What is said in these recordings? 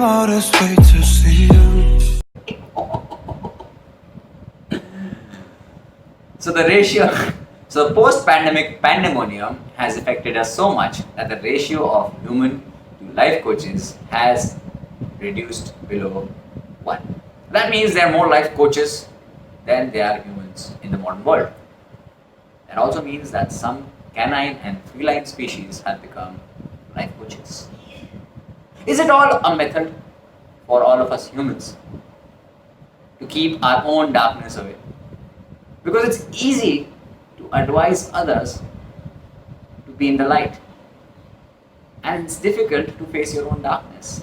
modest way to see you. So the post-pandemic pandemonium has affected us so much that the ratio of human to life coaches has reduced below 1. That means there are more life coaches than there are humans in the modern world. That also means that some canine and feline species have become life coaches. Is it all a method for all of us humans to keep our own darkness away? Because it's easy to advise others to be in the light, and it's difficult to face your own darkness.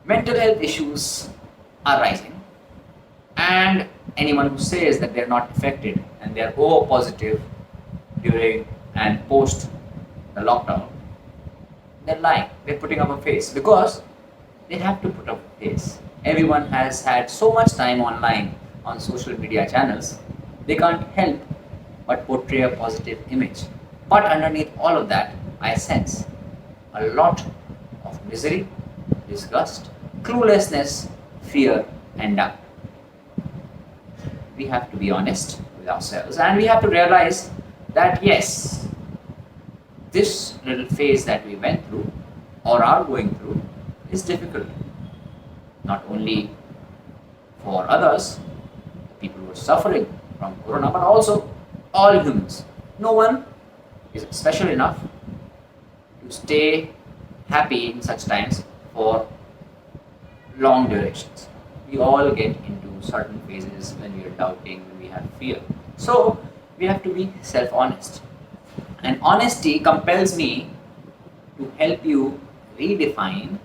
Mental health issues are rising, and anyone who says that they're not affected and they're O positive during and post the lockdown, they're lying. They're putting up a face because they have to put up a face. Everyone has had so much time online on social media channels, they can't help but portray a positive image. But underneath all of that, I sense a lot of misery, disgust, cluelessness, fear, and doubt. We have to be honest with ourselves and we have to realize that yes, this little phase that we went through or are going through is difficult. Not only for others, the people who are suffering from Corona, but also all humans. No one is special enough to stay happy in such times for long durations. We all get into certain phases when we are doubting, when we have fear. So we have to be self-honest. And honesty compels me to help you redefine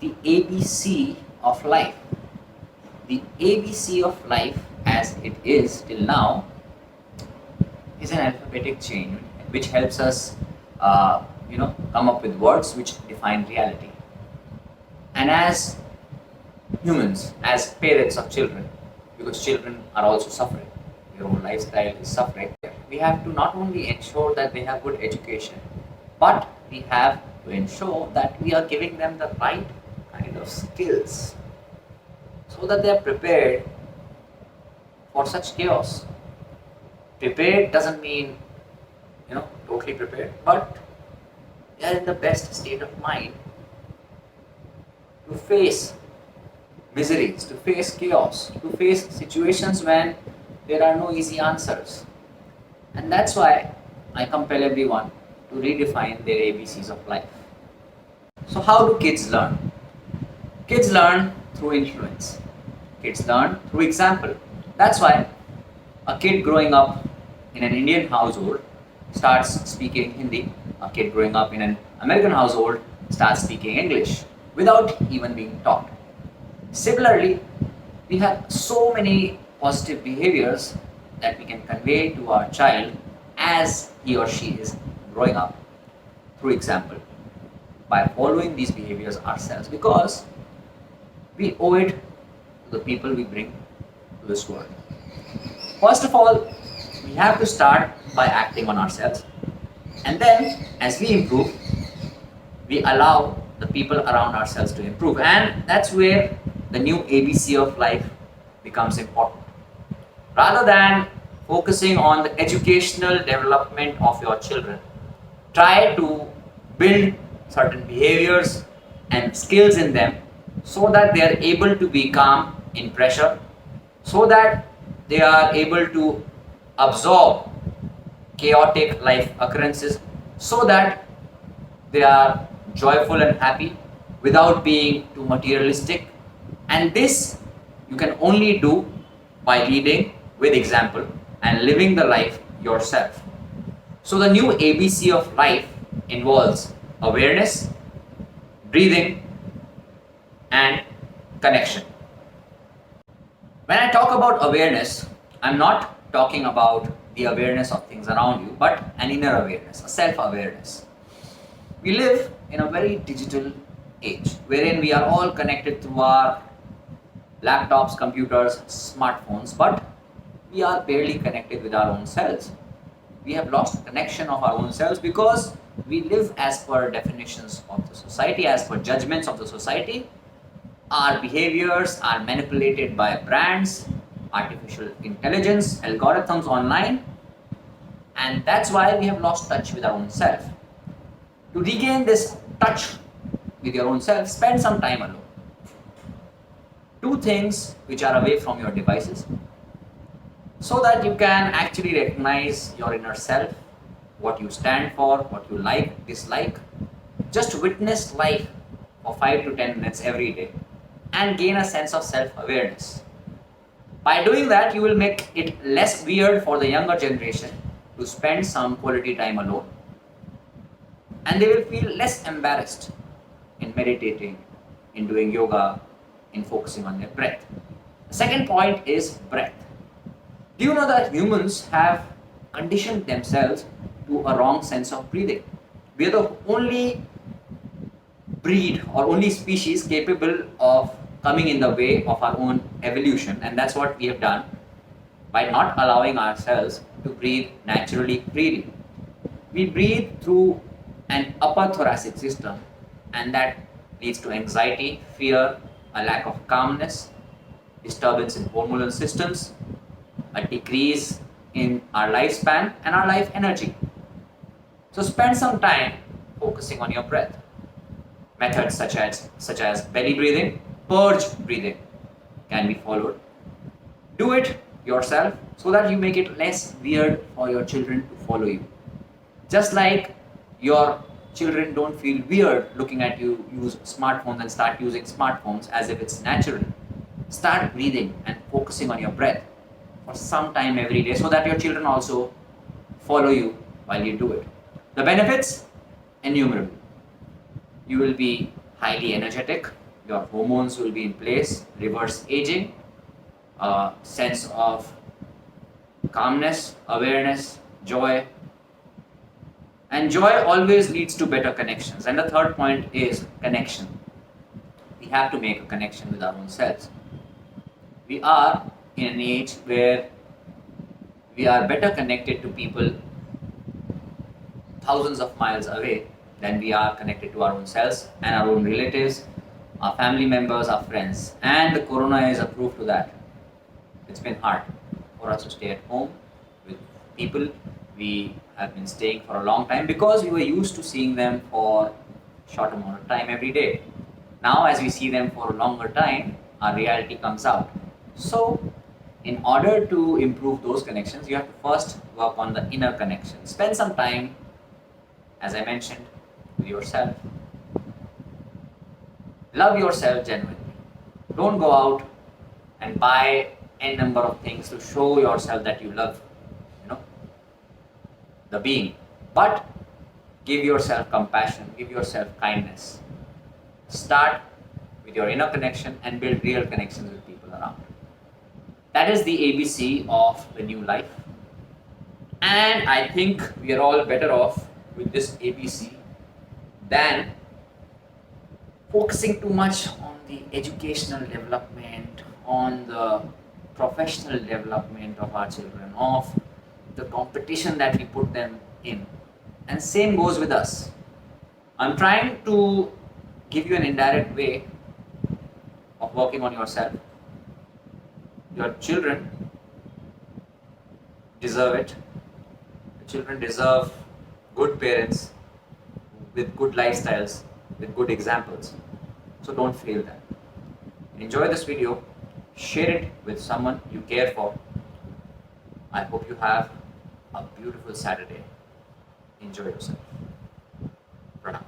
the ABC of life. The ABC of life as it is till now is an alphabetic chain which helps us come up with words which define reality. And as humans, as parents of children, because children are also suffering, their own lifestyle is suffering, we have to not only ensure that they have good education, but we have to ensure that we are giving them the right kind of skills so that they are prepared for such chaos. Prepared doesn't mean totally prepared, but they are in the best state of mind to face miseries, to face chaos, to face situations when there are no easy answers. And that's why I compel everyone to redefine their ABCs of life. So how do kids learn? Kids learn through influence. Kids learn through example. That's why a kid growing up in an Indian household starts speaking Hindi. A kid growing up in an American household starts speaking English without even being taught. Similarly, we have so many positive behaviors that we can convey to our child as he or she is growing up through example by following these behaviors ourselves, because we owe it to the people we bring to this world. First of all, we have to start by acting on ourselves, and then as we improve, we allow the people around ourselves to improve, and that's where the new ABC of life becomes important. Rather than focusing on the educational development of your children, try to build certain behaviors and skills in them so that they are able to be calm in pressure, so that they are able to absorb chaotic life occurrences, so that they are joyful and happy without being too materialistic. And this you can only do by leading with example and living the life yourself. So the new ABC of life involves awareness, breathing, and connection. When I talk about awareness, I'm not talking about the awareness of things around you, but an inner awareness, a self-awareness. We live in a very digital age wherein we are all connected through our laptops, computers, smartphones, but we are barely connected with our own selves. We have lost connection of our own selves because we live as per definitions of the society, as per judgments of the society. Our behaviors are manipulated by brands, artificial intelligence, algorithms online, and that's why we have lost touch with our own self. To regain this touch with your own self, spend some time alone. Do things which are away from your devices so that you can actually recognize your inner self, what you stand for, what you like, dislike. Just witness life for 5 to 10 minutes every day and gain a sense of self-awareness. By doing that, you will make it less weird for the younger generation to spend some quality time alone, and they will feel less embarrassed in meditating, in doing yoga, in focusing on their breath. The second point is breath. Do you know that humans have conditioned themselves to a wrong sense of breathing? We are the only breed or only species capable of coming in the way of our own evolution, and that's what we have done by not allowing ourselves to breathe naturally freely. We breathe through an upper thoracic system, and that leads to anxiety, fear, a lack of calmness, disturbance in hormonal systems, a decrease in our lifespan and our life energy. So spend some time focusing on your breath. Methods such as belly breathing, purge breathing can be followed. Do it yourself so that you make it less weird for your children to follow you. Just like your children don't feel weird looking at you use smartphones and start using smartphones as if it's natural. Start breathing and focusing on your breath for some time every day so that your children also follow you while you do it. The benefits? Innumerable. You will be highly energetic, your hormones will be in place, reverse aging, a sense of calmness, awareness, joy. And joy always leads to better connections. And the third point is connection. We have to make a connection with our own selves. We are in an age where we are better connected to people thousands of miles away than we are connected to our own selves and our own relatives, our family members, our friends. And the corona is a proof to that. It's been hard for us to stay at home with people we have been staying for a long time because we were used to seeing them for a short amount of time every day. Now, as we see them for a longer time, our reality comes out. So, in order to improve those connections, you have to first work on the inner connection. Spend some time, as I mentioned, with yourself. Love yourself genuinely. Don't go out and buy a number of things to show yourself that you love, the being. But give yourself compassion, give yourself kindness. Start with your inner connection and build real connections with people around. That is the ABC of the new life. And I think we are all better off with this ABC than focusing too much on the educational development, on the professional development of our children, of the competition that we put them in. And same goes with us. I'm trying to give you an indirect way of working on yourself. Your children deserve it. Your children deserve good parents with good lifestyles, with good examples. So don't fail them. Enjoy this video. Share it with someone you care for. I hope you have a beautiful Saturday. Enjoy yourself. Pranam.